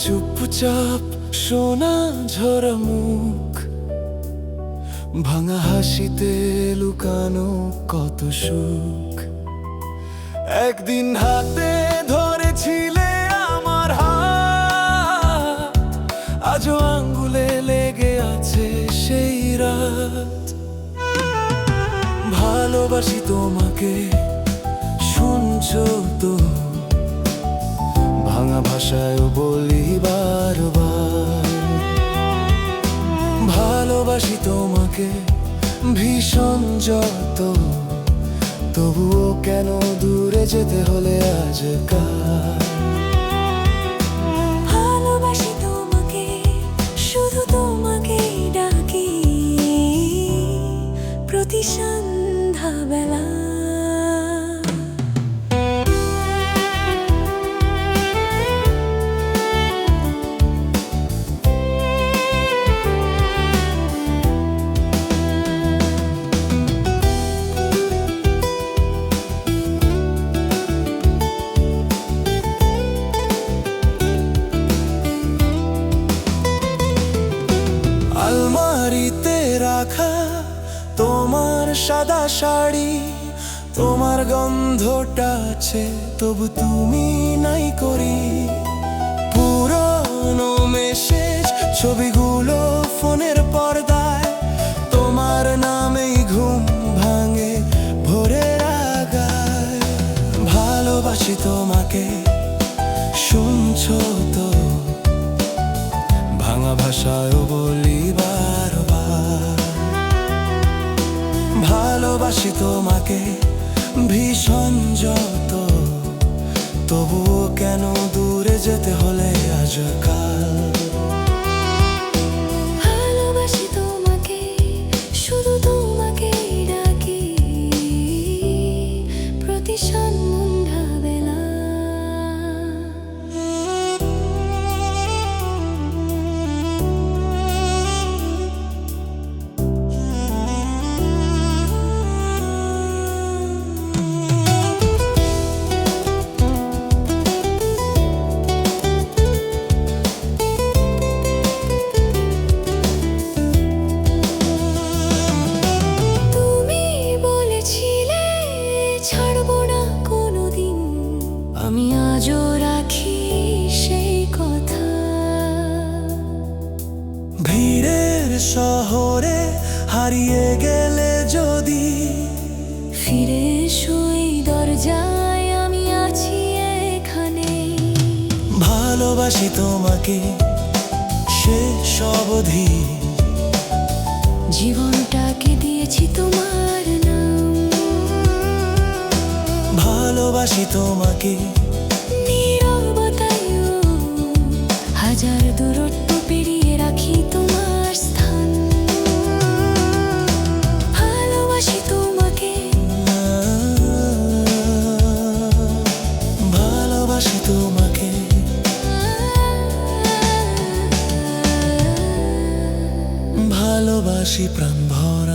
চুপচাপ সোনা ঝরা মুখ, ভাঙা হাসিতে লুকানো কত সুখ। একদিন হাতে ধরেছিলে আমার হাত, আজও আঙ্গুলে লেগে আছে সেই রাত। ভালোবাসি তোমাকে, শুনছো তো? ভাঙা ভাষায় বলি বারবার। ভালোবাসি তোমাকে ভীষণ যত, তবুও কেন দূরে যেতে হলে আজকাল। ভালোবাসি তোমাকে, শুধু তোমাকেই ডাকি প্রতি সন্ধ্যাবেলা। আলমারিতে রাখা তোমার সাদা শাড়ি, তোমার গন্ধটা আছে তবু তুমি নাই করি। পুরনো মেসেজ ছবিগুলো ফোনের পর্দায়, তোমার নামেই ঘুম ভাঙে ভোরের আগায়। ভালোবাসি তোমাকে, শুনছো তো? ভাঙা ভাষায় বলি বারবার। ভালোবাসি তোমাকে ভীষণ যত, তবুও কেন দূরে যেতে হলে আজকাল। ভালোবাসি তোমাকে, শুধু তোমাকেই ডাকি প্রতি সন্ধ্যাবেলা। আমি আজও রাখি সেই কথা। ভিড়ের শহরে হারিয়ে গেলে যদি ফিরে এসো এই দরজায়, আমি আছি এখানে। ভালোবাসি তোমাকে শেষ অবধি, জীবনটাকে দিয়েছি তোমার নাম। ভালোবাসি তোমাকে নীরবতায়ও হাজার দূরত্ব পেরিয়ে রাখি তোমার স্থান। ভালোবাসি তোমাকে, ভালোবাসি তোমাকে, ভালোবাসি প্রাণ ভরা।